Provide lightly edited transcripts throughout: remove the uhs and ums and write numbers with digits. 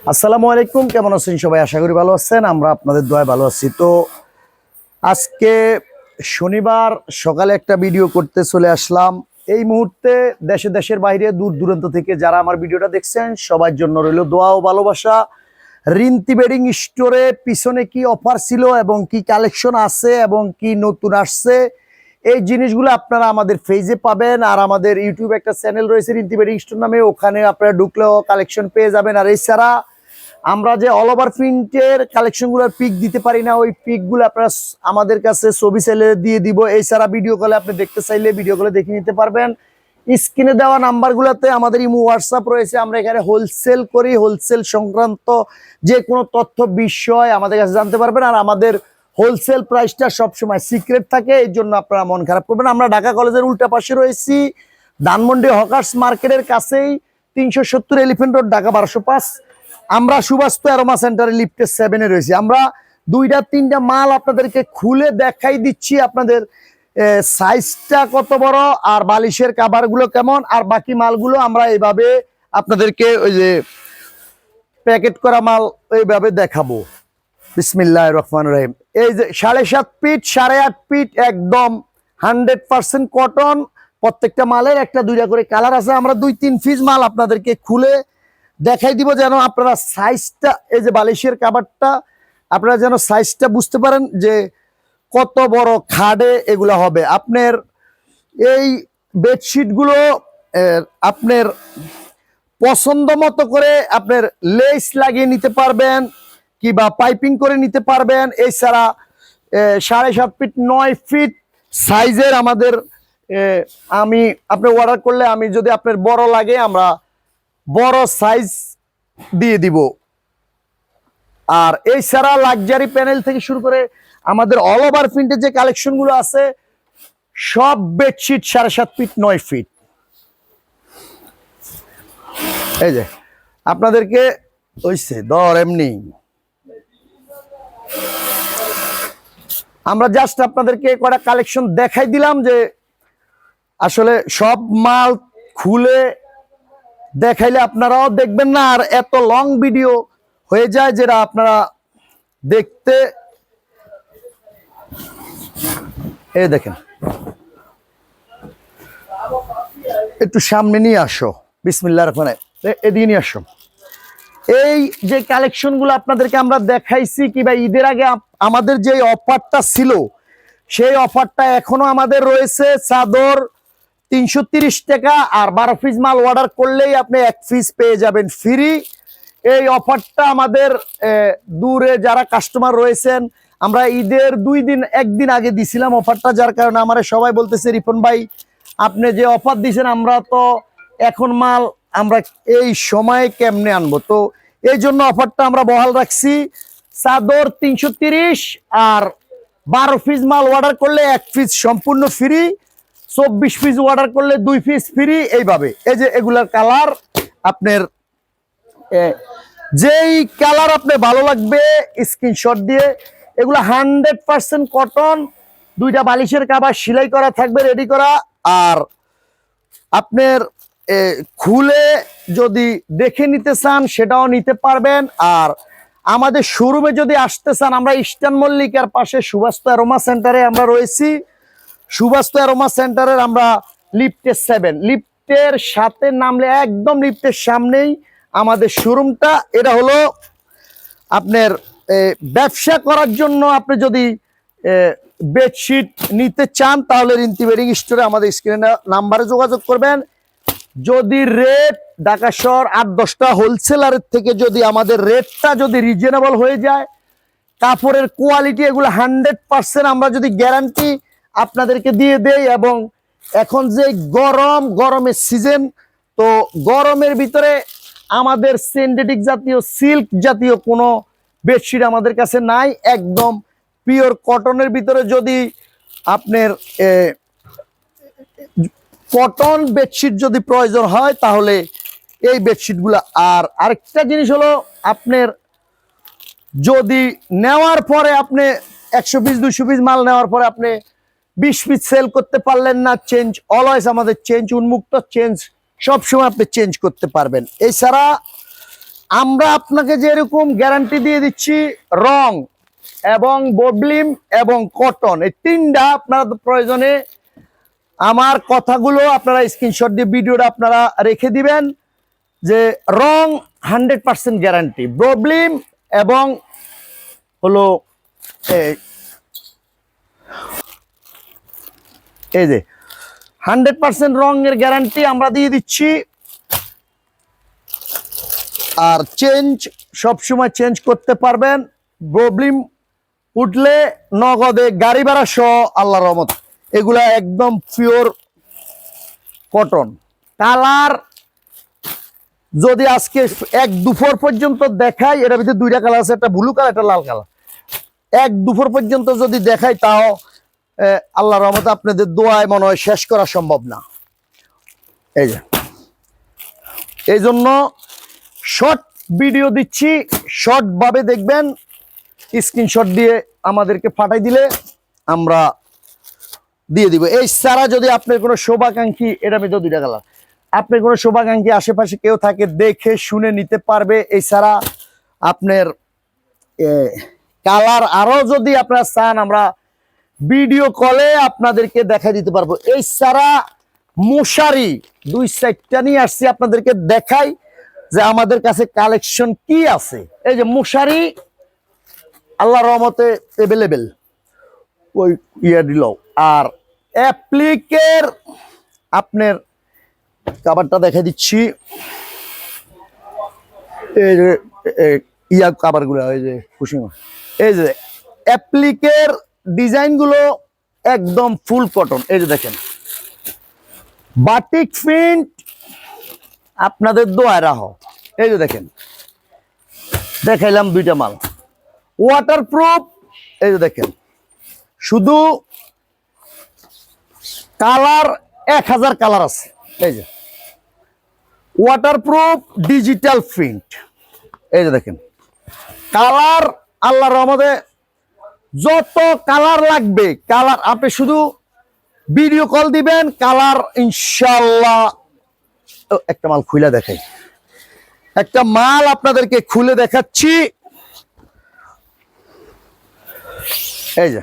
আসসালামু আলাইকুম, কেমন আছেন সবাই? আশা করি ভালো আছেন। আমরা আপনাদের দোয়ায় ভালো আছি। তো আজকে শনিবার সকালে একটা ভিডিও করতে চলে আসলাম। এই মুহূর্তে দেশের বাইরে দূর দূরান্ত থেকে যারা আমার ভিডিওটা দেখছেন সবার জন্য রইল দোয়া ও ভালোবাসা। রিন্তি বেডিং স্টোরে পিছনে কি অফার ছিল এবং কি কালেকশন আছে এবং কি নতুন আসছে, এই জিনিসগুলো আপনারা আমাদের পেজে পাবেন। আর আমাদের ইউটিউবে একটা চ্যানেল রয়েছে রিন্তি বেডিং স্টোর নামে, ওখানে আপনারা ঢুকলেও কালেকশন পেয়ে যাবেন। আর এছাড়া আমরা যে অল ওভার প্রিন্টের কালেকশনগুলোর পিক দিতে পারি না, ওই পিকগুলো আপনারা আমাদের কাছে ছবি চাইলে দিয়ে দিব। এছাড়া ভিডিও কলে আপনি দেখতে চাইলে ভিডিও কলে দেখে নিতে পারবেন। স্ক্রিনে দেওয়া নাম্বারগুলোতে আমাদের ইমো হোয়াটসঅ্যাপ রয়েছে। আমরা এখানে হোলসেল করি, হোলসেল সংক্রান্ত যে কোনো তথ্য বিষয় আমাদের কাছে জানতে পারবেন। আর আমাদের হোলসেল প্রাইসটা সবসময় সিক্রেট থাকে, এই জন্য আপনারা মন খারাপ করবেন। আমরা ঢাকা কলেজের উল্টা পাশে রয়েছি, ধানমন্ডি হকার্স মার্কেটের কাছেই, 370 এলিফেন্ট রোড, ঢাকা 1205। আমরা সুবাস্তু অ্যারোমা সেন্টারে লিফটের 7-এ রয়েছি। আমরা 2-3টা মাল আপনাদেরকে খুলে দেখাই দিচ্ছি, আপনাদের সাইজটা কত বড় আর বালিশের কাভারগুলো কেমন, আর বাকি মালগুলো আমরা এইভাবে আপনাদেরকে ওই যে প্যাকেট করা মাল এইভাবে দেখাবো। বিসমিল্লাহির রহমানির রহিম। এই যে 7.5 ফিট 8.5 ফিট একদম 100% কটন। প্রত্যেকটা মালের একটা দুইটা করে কালার আছে। আমরা 2-3 পিস মাল আপনাদেরকে খুলে দেখাই দিব, যেন আপনারা সাইজটা, এই যে বালিশের কাভারটা, আপনারা যেন সাইজটা বুঝতে পারেন যে কত বড় খাড়ে এগুলো হবে। আপনার এই বেডশিটগুলো আপনার পছন্দ মতো করে আপনার লেস লাগিয়ে নিতে পারবেন কিংবা পাইপিং করে নিতে পারবেন। এছাড়া 7.5 ফিট 9 ফিট সাইজের আমাদের আমি আপনি অর্ডার করলে, আমি যদি আপনার বড় লাগে আমরা বড় সাইজ দিয়ে দিব। আর এছাড়া লাক্সারি প্যানেল থেকে শুরু করে আমাদের অল ওভার প্রিন্টের যে কালেকশনগুলো আছে, সব বেডশিট 7.5 ফিট 9 ফিট। এই যে আপনাদেরকে ওইছে দর এমনি আমরা জাস্ট আপনাদেরকে কটা কালেকশন দেখাই দিলাম, যে আসলে সব মাল খুলে দেখাইলে আপনারাও দেখবেন না, আর এত লং ভিডিও হয়ে যায় যেটা আপনারা দেখতে। এই দেখেন, একটু সামনে নিয়ে আসো, বিসমিল্লাহির রহমানির রহিম, এদিকে নিয়ে আসো। এই যে কালেকশনগুলো আপনাদেরকে আমরা দেখাইছি কিংবা ঈদের আগে আমাদের যে অফারটা ছিল, সেই অফারটা এখনো আমাদের রয়েছে। চাদর 330 টাকা, আর 12 পিস মাল অর্ডার করলেই আপনি 1 পিস পেয়ে যাবেন ফ্রি। এই অফারটা আমাদের দূরে যারা কাস্টমার রয়েছেন, আমরা ঈদের 1 দিন আগে দিছিলাম অফারটা, যার কারণে আমার সবাই বলতেছে রিপন ভাই আপনি যে অফার দিয়েছেন আমরা তো এখন মাল আমরা এই সময়ে কেমনে আনবো, তো এই জন্য অফারটা আমরা বহাল রাখছি। চাদর 330 আর 12 পিস মাল অর্ডার করলে 1 পিস সম্পূর্ণ ফ্রি, 24 পিস অর্ডার করলে 2 পিস ফ্রি। এইভাবে এই যে এগুলার কালার, আপনার যেই কালার আপনার ভালো লাগবে স্ক্রিনশট দিয়ে, এগুলো 100% কটন, 2টা বালিশের কাভার সেলাই করা থাকবে রেডি করা। আর আপনার খুলে যদি দেখে নিতে চান সেটাও নিতে পারবেন। আর আমাদের শোরুমে যদি আসতে চান, আমরা ইস্টার্ন মল্লিকার পাশে সুবাস্তু অ্যারোমা সেন্টারে আমরা রয়েছি। সুবাস্তু অ্যারোমা সেন্টারের আমরা লিফটের 7, লিফটের সাথে নামলে একদম লিফটের সামনেই আমাদের শোরুমটা। এটা হলো আপনার ব্যবসা করার জন্য আপনি যদি বেডশিট নিতে চান তাহলে রিন্তি বেডিং স্টোরে আমাদের স্ক্রিনে নাম্বারে যোগাযোগ করবেন। যদি রেট ঢাকা শহর 8-10টা হোলসেলারের থেকে যদি আমাদের রেটটা যদি রিজনেবল হয়ে যায়, কাপড়ের কোয়ালিটি এগুলো 100% আমরা যদি গ্যারান্টি আপনাদেরকে দিয়ে দেই। এবং এখন যে গরমের সিজন, তো গরমের ভিতরে আমাদের সিনথেটিক জাতীয় সিল্ক জাতীয় কোনো বেডশিট আমাদের কাছে নাই। একদম পিওর কটনের ভিতরে যদি আপনার কটন বেডশিট যদি প্রয়োজন হয় তাহলে এই বেডশিটগুলো। আর আরেকটা জিনিস হলো, আপনার যদি নেওয়ার পরে আপনি 100 পিস 200 পিস মাল নেওয়ার পরে আপনি 20 পিস সেল করতে পারলেন না, চেঞ্জ অলওয়েজ আমাদের চেঞ্জ উন্মুক্ত, চেঞ্জ সবসময় আপনি চেঞ্জ করতে পারবেন। এছাড়া আমরা আপনাকে যেরকম গ্যারান্টি দিয়ে দিচ্ছি, রং এবং ববলিম এবং কটন, এই তিনটা আপনার প্রয়োজনে আমার কথাগুলো আপনারা স্ক্রিনশট দিয়ে ভিডিওটা আপনারা রেখে দিবেন যে রং 100% গ্যারান্টি, ববলিম এবং হলো এই যে 100% রঙের গ্যারান্টি আমরা দিয়ে দিচ্ছি। আর চেঞ্জ সবসময় চেঞ্জ করতে পারবেন। প্রবলেম উঠলে নগদে গাড়ি ভাড়া সহ আল্লাহর রহমত। এগুলা একদম পিওর কটন। কালার যদি আজকে এক দুপুর পর্যন্ত দেখাই, এর ভিতরে দুইটা কালার আছে, একটা ব্লু কালার একটা লাল কালার। এক দুপুর পর্যন্ত যদি দেখাই তাও আল্লাহর রহমতে আপনাদের দোয়ায় মনে হয় শেষ করা সম্ভব না। এই যে এই জন্য শর্ট ভিডিও দিচ্ছি, শর্ট ভাবে দেখবেন, স্ক্রিনশট দিয়ে আমাদেরকে পাঠাই দিলে আমরা দিয়ে দিব। এই ছাড়া যদি আপনার কোনো শোভাকাঙ্ক্ষী, এটা ভিতরে দুইটা কালার, আপনার কোনো শোভাকাঙ্ক্ষী আশেপাশে কেউ থাকে দেখে শুনে নিতে পারবে। এই ছাড়া আপনার কালার আরো যদি আপনারা চান আমরা ভিডিও কলে আপনাদেরকে দেখা দিতে পারবো। এই ছাড়া মশারি 2-4টা নিয়ে আসছি আপনাদেরকে দেখাই যে আমাদের কাছে কালেকশন কি আছে। এই যে মশারি আল্লাহর রহমতে অ্যাভেলেবেল, ওই ইয়ে দিল। আর অ্যাপ্লিকের আপনার কাভারটা দেখা দিচ্ছি, এই যে ইয়া কাভারগুলো, এই যে কুশিমা, এই যে অ্যাপ্লিকের ডিজাইনগুলো একদম ফুল কটন। এই যে দেখেন বাটিক প্রিন্ট, আপনাদের দোয়ায় রাখো। এই যে দেখেন দেখাইলাম দুইটা মাল, ওয়াটারপ্রুফ। এই যে দেখেন শুধু কালার 1000 কালার আছে। এই যে ওয়াটারপ্রুফ ডিজিটাল প্রিন্ট। এই যে দেখেন কালার আল্লাহর রহমতে যত কালার লাগবে, কালার আপনি শুধু ভিডিও কল দিবেন, কালার ইনশাল্লাহ। একটা মাল খুলে দেখাই, একটা মাল আপনাদেরকে খুলে দেখাচ্ছি। এই যে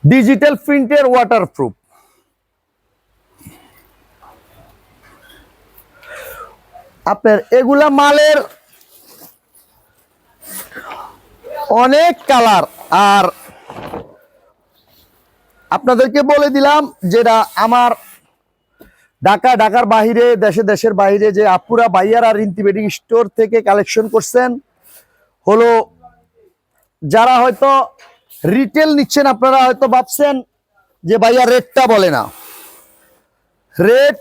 ডিজিটাল প্রিন্টের ওয়াটারপ্রুফ, আপনার এগুলা মালের অনেক কালার। আর আপনাদেরকে বলে দিলাম যেটা আমার ঢাকার বাহিরে, দেশের বাহিরে যে আপুরা ভাইয়ারা রিন্তি বেডিং স্টোর থেকে কালেকশন করছেন, হলো যারা হয়তো রিটেল নিচ্ছেন, আপনারা হয়তো ভাবছেন যে ভাইয়া রেটটা বলে না। রেট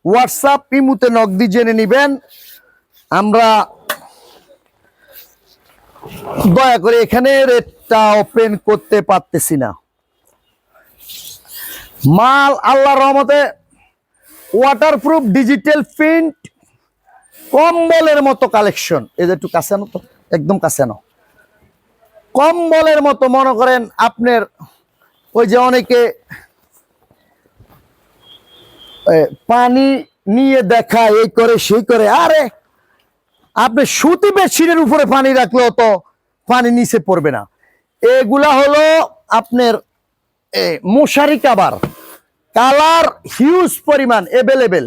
হোয়াটসঅ্যাপ ইমুতে নক দিয়ে জেনে নিবেন। আমরা দয়া করে এখানে রেটটা ওপেন করতে পারতেছি না। মাল আল্লাহর রহমতে ওয়াটারপ্রুফ ডিজিটাল প্রিন্ট, কম্বলের মতো কালেকশন। এই যে একটু কাছে আনো তো, একদম কাছে আনো। কম্বলের মতো মনে করেন আপনার ওই যে অনেকে পানি নিয়ে দেখায়, এই করে সেই করে, আরে আপনি সুতি বেডশিটের উপরে পানি রাখলেও তো পানি নিচে পড়বে না। এগুলা হলো আপনার মশারি কাভার, কালার হিউজ পরিমাণ অ্যাভেলেবেল।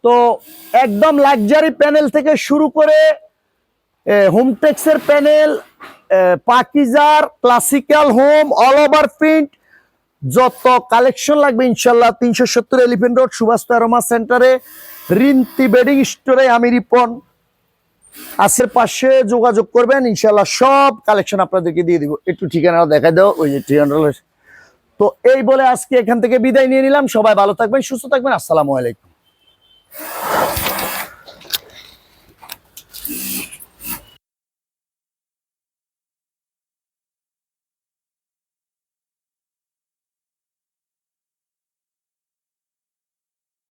তো একদম লাক্সারি প্যানেল থেকে শুরু করে হোমটেক্সের প্যানেল, পাকিজার, classical home, all over print, যত কালেকশন লাগবে ইনশাল্লাহ 370 এলিফ্যান্ট রোড সুভাষ রমা সেন্টারে রিন্তি বেডিং স্টোরে আমি রিপন আশেপাশে যোগাযোগ করবেন, ইনশাল্লাহ সব কালেকশন আপনাদেরকে দিয়ে দিব। একটু ঠিকানা দেখা দাও, ওই যে ঠিকানা। তো এই বলে আজকে এখান থেকে বিদায় নিয়ে নিলাম। সবাই ভালো থাকবেন, সুস্থ থাকবেন। আসসালামু আলাইকুম।